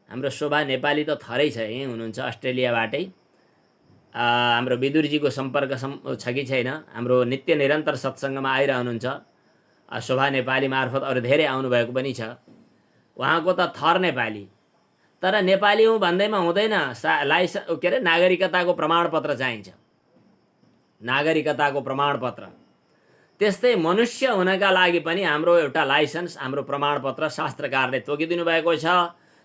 हाम्रो शोभा नेपाली त थरै छ, यहीँ हुनुहुन्छ अस्ट्रेलियाबाटै। हाम्रो विदुरजीको सम्पर्क छ कि छैन? हाम्रो नित्य निरन्तर सत्सङ्गमा आइरहनुहुन्छ। शोभा नेपाली मार्फत अरू धेरै आउनुभएको पनि छ। उहाँको त थर नेपाली, तर नेपाली हुँ भन्दैमा हुँदैन। के अरे नागरिकताको प्रमाणपत्र चाहिन्छ, नागरिकताको प्रमाणपत्र। त्यस्तै मनुष्य हुनका लागि पनि हाम्रो एउटा लाइसेन्स, हाम्रो प्रमाणपत्र शास्त्रकारले तोकिदिनु भएको छ।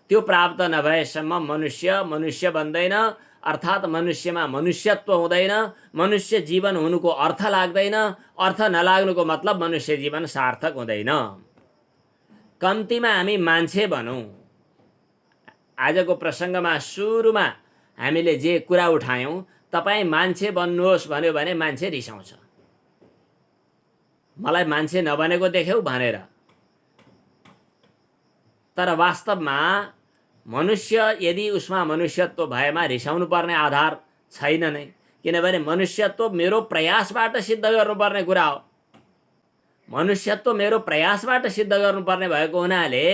त्यो प्राप्त नभएसम्म मनुष्य बन्दैन, अर्थात् मनुष्यमा मनुष्यत्व हुँदैन, मनुष्य जीवन हुनुको अर्थ लाग्दैन। अर्थ नलाग्नुको मतलब मनुष्य जीवन सार्थक हुँदैन। कम्तीमा हामी मान्छे बनौँ। आजको प्रसङ्गमा सुरुमा हामीले जे कुरा उठायौँ, तपाईँ मान्छे बन्नुहोस् भन्यो भने मान्छे रिसाउँछ। मलाई मान्छे नबनेको देख्यौ भनेर। तर वास्तवमा मनुष्य यदि उसमा मनुष्यत्व भएमा रिसाउनु पर्ने आधार छैन नै, किनभने मनुष्यत्व मेरो प्रयासबाट सिद्ध गर्नुपर्ने कुरा हो। मनुष्यत्व मेरो प्रयासबाट सिद्ध गर्नुपर्ने भएको हुनाले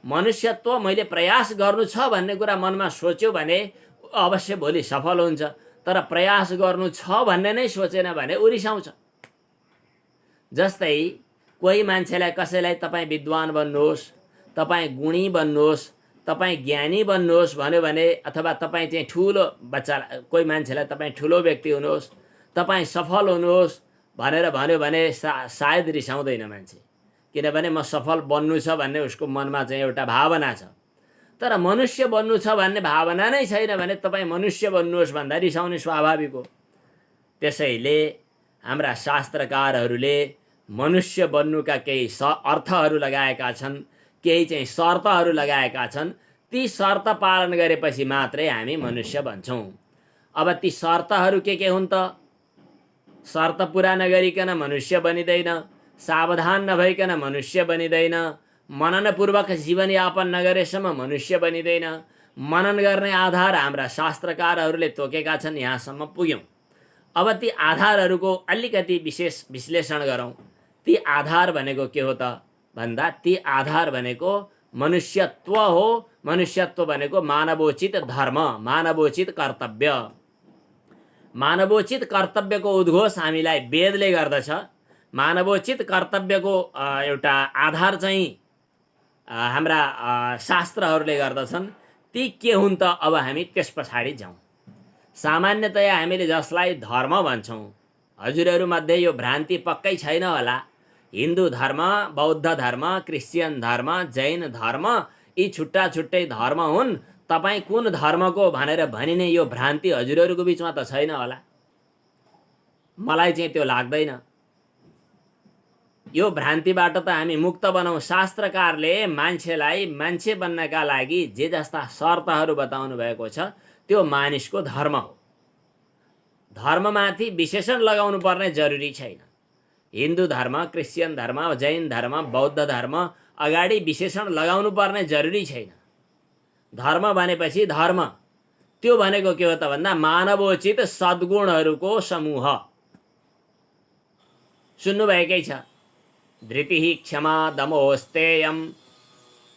मनुष्यत्व मैले प्रयास गर्नु छ भन्ने कुरा मनमा सोच्यो भने अवश्य भोलि सफल हुन्छ। तर प्रयास गर्नु छ भन्ने नै सोचेन भने उ रिसाउँछ। जस्तै कोही मान्छेलाई कसैलाई तपाईँ विद्वान बन्नुहोस्, तपाईँ गुणी बन्नुहोस्, तपाईँ ज्ञानी बन्नुहोस् भन्यो भने, अथवा तपाईँ चाहिँ ठुलो बच्चा कोही मान्छेलाई तपाईँ ठुलो व्यक्ति हुनुहोस्, तपाईँ सफल हुनुहोस् भनेर भन्यो भने सायद रिसाउँदैन मान्छे, किनभने म सफल बन्नु छ भन्ने उसको मनमा चाहिँ एउटा भावना छ। तर मनुष्य बन्नु छ भन्ने भावना नै छैन भने तपाईँ मनुष्य बन्नुहोस् भन्दा रिसाउने स्वाभाविक हो। त्यसैले हाम्रा शास्त्रकारहरूले मनुष्य बन्नुका केही अर्थहरू लगाएका छन्, केही चाहिँ शर्तहरू लगाएका छन्। ती शर्त पालन गरेपछि मात्रै हामी मनुष्य बन्छौँ। अब ती शर्तहरू के हुन् त? शर्त पुरा नगरिकन मनुष्य बनिँदैन, सावधान नभइकन मनुष्य बनिँदैन, मननपूर्वक जीवनयापन नगरेसम्म मनुष्य बनिँदैन। मनन गर्ने आधार हाम्रा शास्त्रकारहरूले तोकेका छन्, यहाँसम्म पुग्यौँ। अब ती आधारहरूको अलिकति विशेष विश्लेषण गरौँ। ती आधार भनेको के हो त भन्दा, ती आधार भनेको मनुष्यत्व हो। मनुष्यत्व भनेको मानवोचित धर्म, मानवोचित कर्तव्य। मानवोचित कर्तव्यको उद्घोष हामीलाई वेदले गर्दछ। मानवोचित कर्तव्यको एउटा आधार चाहिँ हाम्रा शास्त्रहरूले गर्दछन्। ती के हुन् त? अब हामी त्यस पछाडि जाउँ। सामान्यतया हामीले जसलाई धर्म भन्छौँ, हजुरहरूमध्ये यो भ्रान्ति पक्कै छैन होला। हिन्दू धर्म, बौद्ध धर्म, क्रिस्चियन धर्म, जैन धर्म, यी छुट्टा छुट्टै धर्म हुन्। तपाईँ कुन धर्मको भनेर भनिने यो भ्रान्ति हजुरहरूको बिचमा त छैन होला। मलाई चाहिँ त्यो लाग्दैन। यो भ्रान्तिबाट त हामी मुक्त बनाउँ। शास्त्रकारले मान्छेलाई मान्छे बन्नका लागि जे जस्ता शर्तहरू बताउनु भएको छ त्यो मानिसको धर्म हो। धर्ममाथि विशेषण लगाउनु पर्ने जरुरी छैन। हिन्दू धर्म, क्रिस्चियन धर्म, जैन धर्म, बौद्ध धर्म अगाडि विशेषण लगाउनु पर्ने जरुरी छैन। धर्म भनेपछि धर्म, त्यो भनेको के हो त भन्दा मानवोचित सद्गुणहरूको समूह। सुन्नुभएकै छ, धृतिः क्षमा दमोस्तेयम।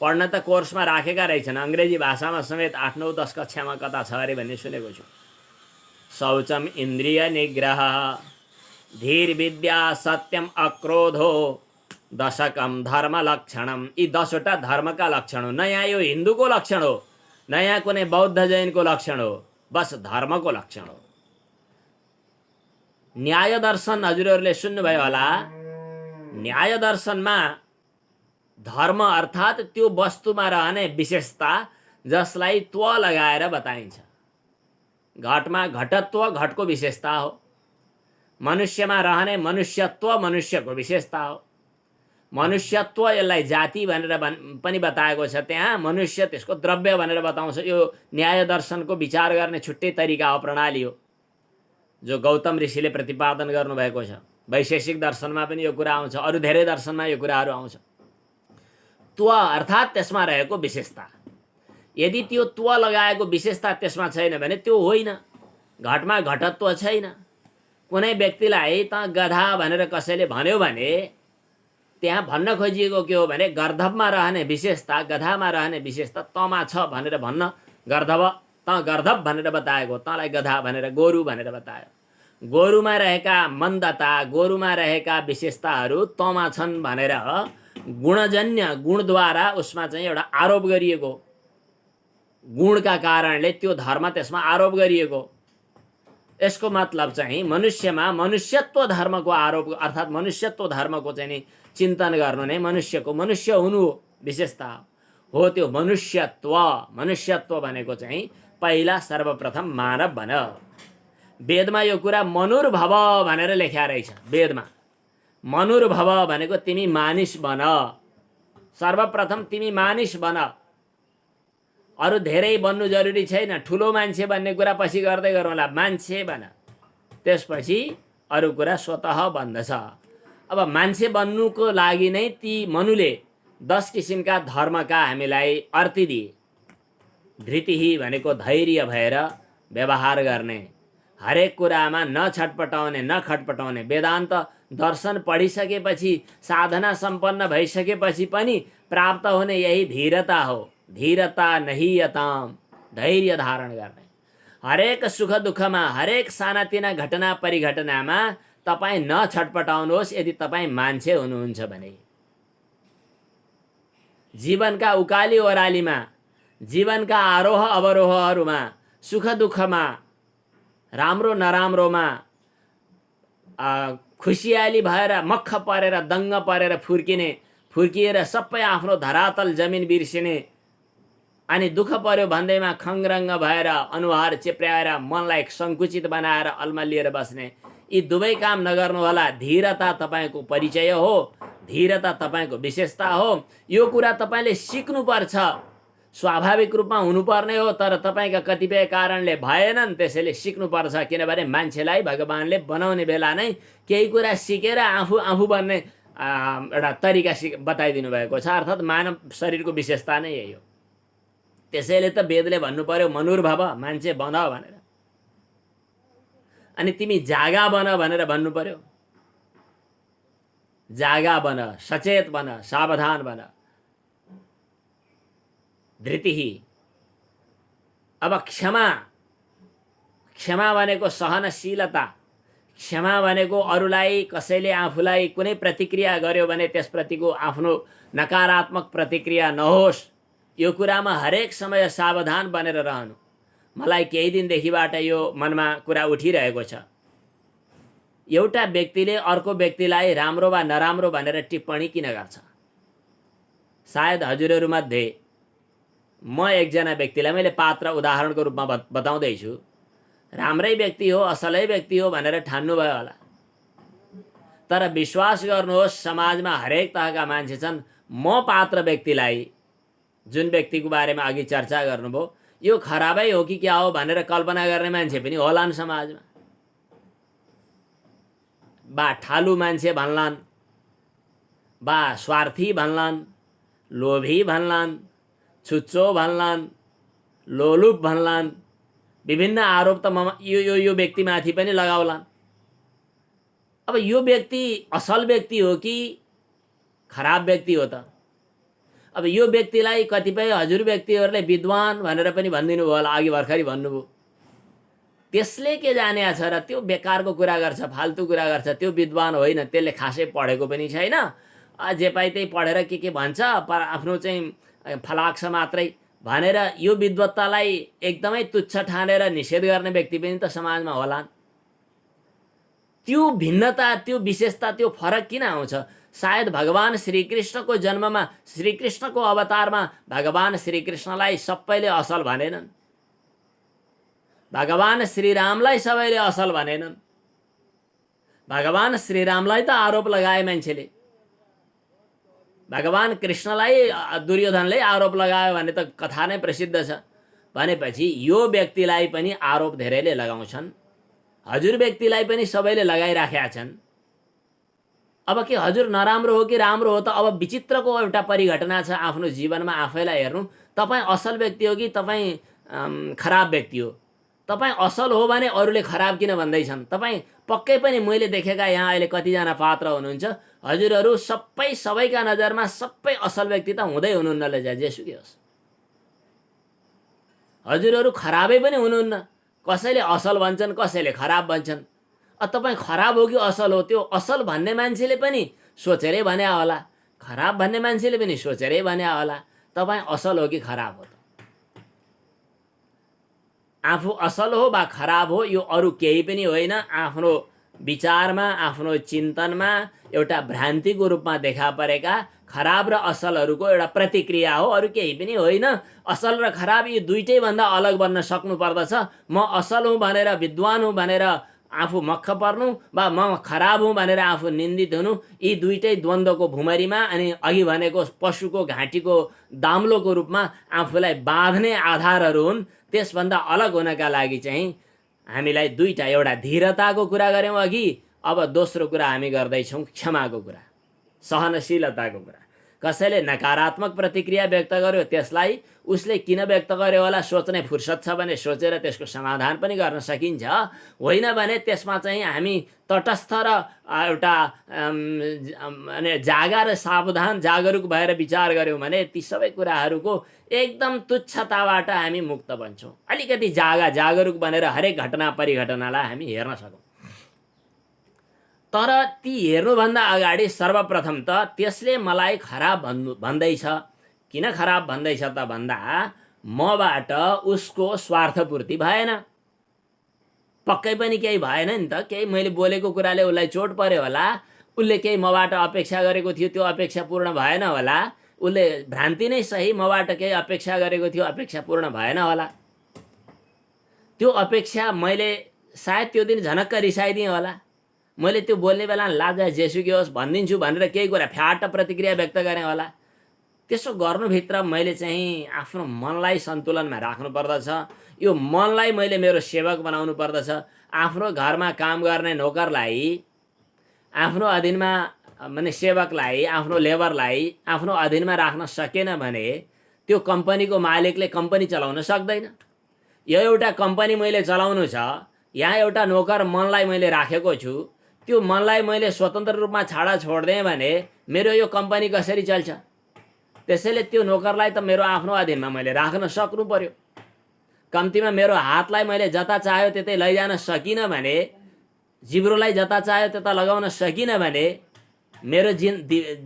पढ्न त कोर्समा राखेका रहेछन्, अङ्ग्रेजी भाषामा समेत 8, 9, 10 कक्षामा कता छ अरे भन्ने सुनेको छु। शौचम इन्द्रिय निग्रह, धीर विद्या सत्यम अक्रोधो, दशकम धर्म लक्षणम। यी 10वटा धर्मका लक्षण हो। न यहाँ यो हिन्दूको लक्षण हो, न यहाँ कुनै बौद्ध जैनको लक्षण हो, बस धर्मको लक्षण हो। न्याय दर्शन हजुरहरूले सुन्नुभयो होला। न्याय दर्शनमा धर्म अर्थात् त्यो वस्तुमा रहने विशेषता जसलाई त्व लगाएर बताइन्छ। घटमा घटत्व घटको विशेषता हो। मनुष्यमा रहने मनुष्यत्व मनुष्यको विशेषता हो। मनुष्यत्व यसलाई जाति भनेर पनि बताएको छ। त्यहाँ मनुष्य त्यसको द्रव्य भनेर बताउँछ। यो न्याय दर्शनको विचार गर्ने छुट्टै तरिका हो, प्रणाली हो, जो गौतम ऋषिले प्रतिपादन गर्नुभएको छ। वैशेषिक दर्शनमा पनि यो कुरा आउँछ, अरू धेरै दर्शनमा यो कुराहरू आउँछ। त्व अर्थात् त्यसमा रहेको विशेषता। यदि त्यो त्व लगाएको विशेषता त्यसमा छैन भने त्यो होइन। घटमा घटत्व छैन। कुनै व्यक्तिलाई त गधा भनेर कसैले भन्यो भने त्यहाँ भन्न खोजिएको के हो भने गर्धवमा रहने विशेषता, गधामा रहने विशेषता तमा छ भनेर भन्न। गर्धव त गर्धव भनेर बताएको, तँलाई गधा भनेर, गोरु भनेर बतायो। गोरुमा रहेका मन्दता, गोरुमा रहेका विशेषताहरू तमा छन् भनेर गुणजन्य गुणद्वारा उसमा चाहिँ एउटा आरोप गरिएको, गुणका कारणले त्यो धर्म त्यसमा आरोप गरिएको। यसको मतलब चाहिँ मनुष्यमा मनुष्यत्व धर्मको आरोप अर्थात् मनुष्यत्व धर्मको चाहिँ नि चिन्तन गर्नु नै मनुष्यको मनुष्य हुनु विशेषता हो। त्यो मनुष्यत्व, मनुष्यत्व भनेको चाहिँ पहिला सर्वप्रथम मानव बन। वेदमा यो कुरा मनुर्भव भनेर लेख्या रहेछ। वेदमा मनुर्भव भनेको तिमी मानिस बन, सर्वप्रथम तिमी मानिस बन। अरू धेरै बन्नु जरुरी छैन। ठुलो मान्छे बन्ने कुरा पछि गर्दै गरौँला, मान्छे बन, त्यसपछि अरू कुरा स्वतः बन्दछ। अब मान्छे बन्नुको लागि नै ती मनुले 10 किसिमका धर्मका हामीलाई अर्ती दिए। धृतिही भनेको धैर्य भएर व्यवहार गर्ने, हरेक कुरामा न छटपटाउने न खटपटाउने। वेदान्त दर्शन पढिसकेपछि, साधना सम्पन्न भइसकेपछि पनि प्राप्त हुने यही धीरता हो। धीरता नहीयताम, धैर्य धारण गर्ने। हरेक सुख दुःखमा, हरेक सानातिना घटना परिघटनामा तपाईँ न छटपटाउनुहोस् यदि तपाईँ मान्छे हुनुहुन्छ भने। जीवनका उकाली ओह्रालीमा, जीवनका आरोह अवरोहहरूमा, सुख दुःखमा, राम्रो नराम्रोमा खुसियाली भएर मक्ख परेर दङ्ग परेर फुर्किएर सबै आफ्नो धरातल जमिन बिर्सिने, अनि दुःख पर्यो भन्दैमा खङ्ग्रङ्ग भएर अनुहार चेप्र्याएर मनलाई सङ्कुचित बनाएर अल्मलिएर बस्ने, यी दुवै काम नगर्नुहोला। धीरता तपाईँको परिचय हो, धीरता तपाईँको विशेषता हो। यो कुरा तपाईँले सिक्नुपर्छ, स्वाभाविक रूपमा हुनुपर्ने हो, तर तपाईँका कतिपय कारणले भएनन्, त्यसैले सिक्नुपर्छ। किनभने मान्छेलाई भगवानले बनाउने बेला नै केही कुरा सिकेर आफू बन्ने एउटा तरिका बताइदिनु भएको छ। अर्थात् मानव शरीरको विशेषता नै यही हो। त्यसैले त वेदले भन्नु पर्यो मनुर्भव, मान्छे बन भनेर। अनि तिमी जागा बन भनेर भन्नु पर्यो। जागा बन, सचेत बन, सावधान बन। धृतिही। अब क्षमा, क्षमा भनेको सहनशीलता। क्षमा भनेको अरूलाई, कसैले आफूलाई कुनै प्रतिक्रिया गर्यो भने त्यसप्रतिको आफ्नो नकारात्मक प्रतिक्रिया नहोस्, यो कुरामा हरेक समय सावधान बनेर रहनु। मलाई केही दिनदेखिबाट यो मनमा कुरा उठिरहेको छ। एउटा व्यक्तिले अर्को व्यक्तिलाई राम्रो वा नराम्रो भनेर टिप्पणी किन गर्छ? सायद हजुरहरूमध्ये म एकजना व्यक्तिलाई मैले पात्र उदाहरणको रूपमा बताउँदैछु, राम्रै व्यक्ति हो, असलै व्यक्ति हो भनेर ठान्नुभयो होला। तर विश्वास गर्नुहोस्, समाजमा हरेक तहका मान्छे छन्। म पात्र व्यक्तिलाई, जुन व्यक्तिको बारेमा अघि चर्चा गर्नुभयो, यो खराबै हो कि क्या हो भनेर कल्पना गर्ने मान्छे पनि होलान् समाजमा। बा ठालु मान्छे भन्लान्, बा स्वार्थी भन्लान्, लोभी भन्लान्, छुच्चो भन्लान्, लोलुप भन्लान्, विभिन्न आरोप त यो व्यक्तिमाथि पनि लगाउलान्। अब यो व्यक्ति असल व्यक्ति हो कि खराब व्यक्ति हो त? अब यो व्यक्तिलाई कतिपय हजुर व्यक्तिहरूले विद्वान भनेर पनि भनिदिनु भयो होला, अघि भर्खरै भन्नुभयो। त्यसले के जाने छ र? त्यो बेकारको कुरा गर्छ, फाल्तु कुरा गर्छ। त्यो विद्वान होइन, त्यसले खासै पढेको पनि छैन। जे पाइ त्यही पढेर के भन्छ, पर आफ्नो चाहिँ फलाक्ष मात्रै भनेर यो विद्वत्तालाई एकदमै तुच्छ ठानेर निषेध गर्ने व्यक्ति पनि त समाजमा होलान्। त्यो भिन्नता, त्यो विशेषता, त्यो फरक किन आउँछ? सायद भगवान श्रीकृष्णको जन्ममा, श्रीकृष्णको अवतारमा भगवान श्रीकृष्णलाई सबैले असल भनेनन्। भगवान श्रीरामलाई सबैले असल भनेनन्। भगवान श्रीरामलाई त आरोप लगाए मान्छेले। भगवान कृष्णलाई दुर्योधनले आरोप लगायो भने त कथा नै प्रसिद्ध छ। भनेपछि यो व्यक्तिलाई पनि आरोप धेरैले लगाउँछन्, हजुर व्यक्तिलाई पनि सबैले लगाइराखेका छन्। अब के हजुर नराम्रो हो कि राम्रो हो त? अब विचित्रको एउटा परिघटना छ आफ्नो जीवनमा। आफैलाई हेर्नु, तपाईँ असल व्यक्ति हो कि तपाईँ खराब व्यक्ति हो? तपाईँ असल हो भने अरूले खराब किन भन्दैछन्? तपाईँ पक्कै पनि, मैले देखेका यहाँ अहिले कतिजना पात्र हुनुहुन्छ, हजुरहरू सबैका नजरमा सबै असल व्यक्ति त हुँदै हुनुहुन्न, जेसुकै होस्। हजुरहरू खराबै पनि हुनुहुन्न। कसैले असल भन्छन्, कसैले खराब भन्छन्। तपाईँ खराब हो कि असल हो, त्यो असल भन्ने मान्छेले पनि सोचेरै भन्या होला, खराब भन्ने मान्छेले पनि सोचेरै भन्या होला। तपाईँ असल हो कि खराब हो? आफू असल हो वा खराब हो, यो अरू केही पनि होइन। आफ्नो विचारमा, आफ्नो चिन्तनमा एउटा भ्रान्तिको रूपमा देखा परेका खराब र असलहरूको एउटा प्रतिक्रिया हो, अरू केही पनि होइन। असल र खराब यी दुईटै भन्दा अलग बन्न सक्नु पर्दछ। म असल हुँ भनेर, विद्वान हुँ भनेर आफू मक्ख पर्नु, वा म खराब हुँ भनेर आफू निन्दित हुनु, यी दुईटै द्वन्द्वको भुमरीमा, अनि अघि भनेको पशुको घाँटीको दाम्लोको रूपमा आफूलाई बाँध्ने आधारहरू हुन्। त्यसभन्दा अलग हुनका लागि चाहिँ हामीलाई दुईटा, एउटा धीरताको कुरा गऱ्यौँ अघि, अब दोस्रो कुरा हामी गर्दैछौँ क्षमाको कुरा, सहनशीलताको कुरा। कसैले नकारात्मक प्रतिक्रिया व्यक्त गर्यो, त्यसलाई उसले किन व्यक्त गर्यो होला सोच्ने फुर्सद छ भने सोचेर त्यसको समाधान पनि गर्न सकिन्छ। होइन भने त्यसमा चाहिँ हामी तटस्थ र एउटा जागा र सावधान जागरुक भएर विचार गऱ्यौँ भने ती सबै कुराहरूको एकदम तुच्छताबाट हामी मुक्त बन्छौँ। अलिकति जागरुक बनेर हरेक घटना परिघटनालाई हामी हेर्न सकौँ। तर ती हेर्नुभन्दा अगाडि सर्वप्रथम त त्यसले मलाई खराब भन्दैछ। किन खराब भन्दैछ त भन्दा मबाट उसको स्वार्थपूर्ति भएन, पक्कै पनि केही भएन नि त। केही मैले बोलेको कुराले उसलाई चोट पर्यो होला, उसले केही मबाट अपेक्षा गरेको थियो, त्यो अपेक्षा पूर्ण भएन होला। उसले भ्रान्ति नै सही, मबाट केही अपेक्षा गरेको थियो, अपेक्षा पूर्ण भएन होला। त्यो अपेक्षा मैले सायद त्यो दिन झनक्क रिसाइदिएँ होला। मैले त्यो बोल्ने बेला लाजा जेसुकै होस् भनिदिन्छु भनेर केही कुरा फ्याट प्रतिक्रिया व्यक्त गरेँ होला। त्यसो गर्नुभित्र मैले चाहिँ आफ्नो मनलाई सन्तुलनमा राख्नु पर्दछ। यो मनलाई मैले मेरो सेवक बनाउनु पर्दछ। आफ्नो घरमा काम गर्ने नोकरलाई, आफ्नो अधीनमा माने सेवकलाई, आफ्नो लेबरलाई आफ्नो अधीनमा राख्न सकेन भने त्यो कम्पनीको मालिकले कम्पनी चलाउन सक्दैन। यो एउटा कम्पनी मैले चलाउनु छ, यहाँ एउटा नोकर मनलाई मैले राखेको छु, त्यो मनलाई मैले स्वतन्त्र रूपमा छोड्दिएँ भने मेरो यो कम्पनी कसरी चल्छ? त्यसैले त्यो नोकरलाई त मेरो आफ्नो अधीनमा मैले राख्न सक्नु पर्यो। कम्तीमा मेरो हातलाई मैले जता चाह्यो त्यतै लैजान सकिनँ भने, जिब्रोलाई जता चाह्यो त्यता लगाउन सकिनँ भने मेरो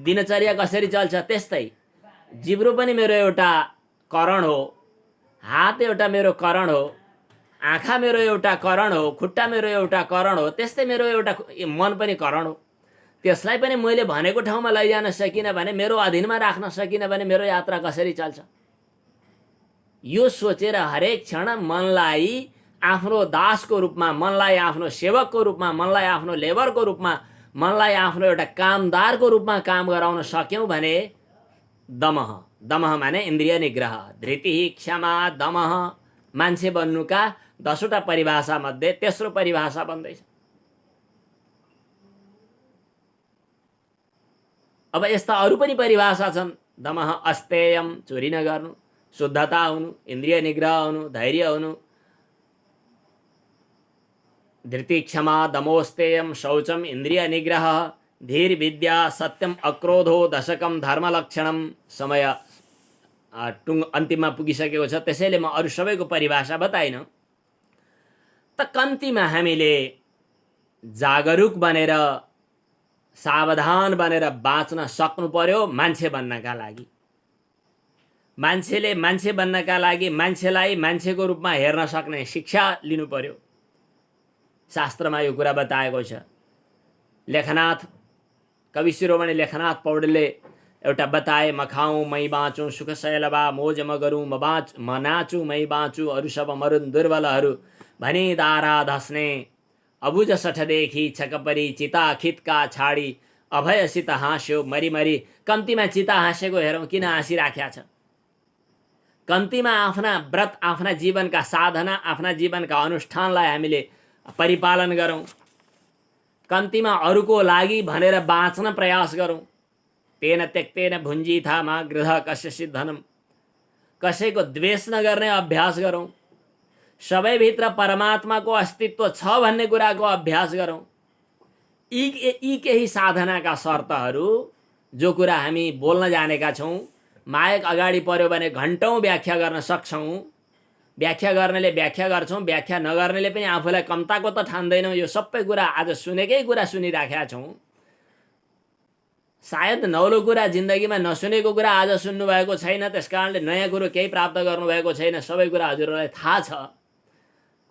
दिनचर्या कसरी चल्छ? त्यस्तै जिब्रो पनि मेरो एउटा करण हो, हात एउटा मेरो करण हो, आँखा मेरो एउटा करण हो, खुट्टा मेरो एउटा करण हो, त्यस्तै मेरो एउटा मन पनि करण हो। त्यसलाई पनि मैले भनेको ठाउँमा लैजान सकिनँ भने, मेरो अधीनमा राख्न सकिनँ भने मेरो यात्रा कसरी चल्छ? यो सोचेर हरेक क्षण मनलाई आफ्नो दासको रूपमा, मनलाई आफ्नो सेवकको रूपमा, मनलाई आफ्नो लेबरको रूपमा, मनलाई आफ्नो एउटा कामदारको रूपमा काम गराउन सक्यौँ भने दमः, दमः माने इन्द्रिय निग्रह, धृति, क्षमा, दमः मान्छे बन्नुका 10वटा परिभाषा मध्ये तेस्रो परिभाषा बन्दैछ। अब यस्ता अरू पनि परिभाषा छन्। दमः अस्तेयम, चोरी नगर्नु, शुद्धता हुनु, इन्द्रिय निग्रह हुनु, धैर्य हुनु, धृति, क्षमा, दमोस्तेयम, शौचम, इन्द्रिय निग्रह, धीर, विद्या, सत्यम, अक्रोधो, दशकम, धर्मलक्षणम। समय अन्तिममा पुगिसकेको छ, त्यसैले म अरू सबैको परिभाषा बताइन। त कम्तीमा हामीले जागरुक बनेर, सावधान बनेर बाँच्न सक्नु पर्यो मान्छे बन्नका लागि। मान्छेले मान्छे बन्नका लागि मान्छेलाई मान्छेको रूपमा हेर्न सक्ने शिक्षा लिनु पर्यो। शास्त्रमा यो कुरा बताएको छ। लेखनाथ, कवि शिरोमणि लेखनाथ पौडेलले एउटा बताए, म खाऊँ मै बाँचुँ, सुख शैलवा मोज म गरूँ, म नाचुँ मै बाँचुँ, अरू सब मरुन् दुर्बलहरू भनी दारा धस्ने, अबुझ सठदेखि छकपरी, चिता खितका छाडी, अभयसित हाँस्यो मरिमरी। कम्तीमा चिता हाँसेको हेरौँ, किन हाँसिराख्या छ? कम्तीमा आफ्ना व्रत, आफ्ना जीवनका साधना, आफ्ना जीवनका अनुष्ठानलाई हामीले परिपालन गरौँ। कम्तीमा अरूको लागि भनेर बाँच्न प्रयास गरौँ। तेन त्यक्तेन भुञ्जीथा मा गृह कस्यचित् धनम। कसैको द्वेष नगर्ने अभ्यास गरौँ। सबैभित्र परमात्माको अस्तित्व छ भन्ने कुराको अभ्यास गरौँ। यी केही साधनाका शर्तहरू, जो कुरा हामी बोल्न जानेका छौँ, मायक अगाडि पर्यो भने घन्टौँ व्याख्या गर्न सक्छौँ। व्याख्या गर्नेले व्याख्या गर्छौँ, व्याख्या नगर्नेले पनि आफूलाई कम्ताको त ठान्दैनौँ। यो सबै कुरा आज सुनेकै कुरा सुनिराखेका छौँ। सायद नौलो कुरा जिन्दगीमा नसुनेको कुरा आज सुन्नुभएको छैन, त्यस कारणले नयाँ कुरो केही प्राप्त गर्नुभएको छैन। सबै कुरा हजुरहरूलाई थाहा छ,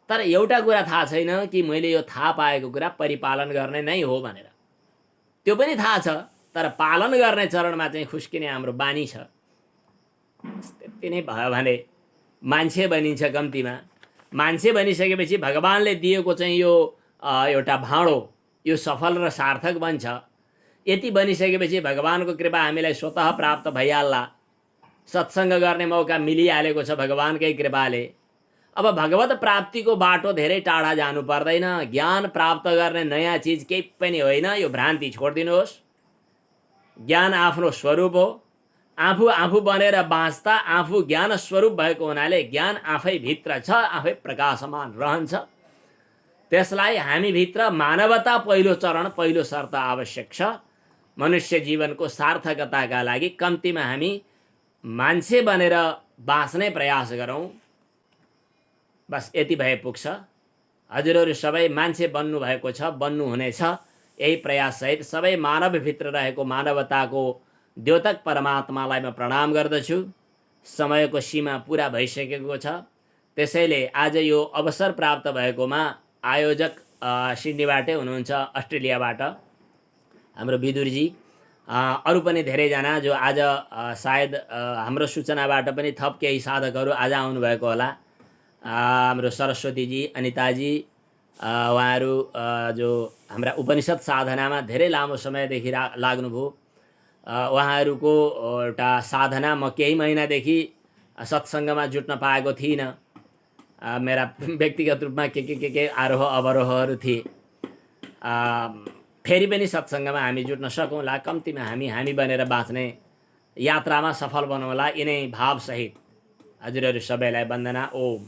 तर एउटा कुरा थाहा छैन कि मैले यो थाहा पाएको कुरा परिपालन गर्ने नै हो भनेर। त्यो पनि थाहा छ, तर पालन गर्ने चरणमा चाहिँ खुस्किने हाम्रो बानी छ। त्यति नै भयो भने मान्छे बनिन्छ। कम्तीमा मान्छे बनिसकेपछि भगवानले दिएको चाहिँ यो एउटा भाँडो, यो सफल र सार्थक बन्छ। यति बनिसकेपछि भगवानको कृपा हामीलाई स्वतः प्राप्त भइहाल्ला। सत्सङ्ग गर्ने मौका मिलिहालेको छ भगवानकै कृपाले। अब भगवत प्राप्तिको बाटो धेरै टाढा जानु पर्दैन। ज्ञान प्राप्त गर्ने नयाँ चिज केही पनि होइन, यो भ्रान्ति छोडिदिनुहोस्। ज्ञान आफ्नो स्वरूप हो। आफू आफू बनेर बाँच्दा आफू ज्ञान स्वरूप भएको हुनाले ज्ञान आफै भित्र छ, आफै प्रकाशमान रहन्छ। त्यसलाई हामीभित्र मानवता पहिलो चरण, पहिलो शर्त आवश्यक छ। मनुष्य जीवनको सार्थकताका लागि कम्तीमा हामी मान्छे बनेर बाँच्ने प्रयास गरौँ। बस यति भए पुग्छ। हजुरहरू सबै मान्छे बन्नु भएको छ, बन्नु हुनेछ। यही प्रयाससहित सबै मानवभित्र रहेको मानवताको द्योतक परमात्मालाई म प्रणाम गर्दछु। समयको सीमा पुरा भइसकेको छ, त्यसैले आज यो अवसर प्राप्त भएकोमा आयोजक सिडनीबाटै हुनुहुन्छ, अस्ट्रेलियाबाट हाम्रो विदुरजी, अरू पनि धेरैजना जो आज सायद हाम्रो सूचनाबाट पनि थप केही साधकहरू आज आउनुभएको होला। हाम्रो सरस्वतीजी, अनिताजी, उहाँहरू जो हाम्रा उपनिषद साधनामा धेरै लामो समयदेखि लाग्नुभयो। उहाँहरूको एउटा साधना म केही महिनादेखि सत्सङ्गमा जुट्न पाएको थिइनँ। मेरा व्यक्तिगत रूपमा के आरोह अवरोहहरू थिए। फेरि पनि सत्सङ्गमा हामी जुट्न सकौँला। कम्तीमा हामी बनेर बाँच्ने यात्रामा सफल बनौँला, यिनै भावसहित हजुरहरू सबैलाई वन्दना। ओम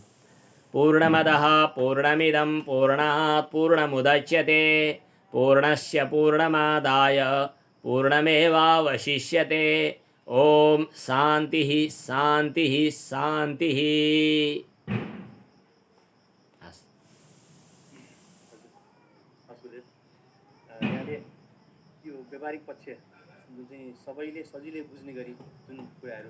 पूर्णमदः पूर्णमिदं पूर्णात् पूर्णमुदच्यते पूर्णस्य पूर्णमादाय पूर्णमेवावशिष्यते। ओम शान्तिः शान्तिः शान्तिः। यहाँले यो व्यावहारिक पक्ष जुन चाहिँ सबैले सजिलै बुझ्ने गरी जुन कुराहरू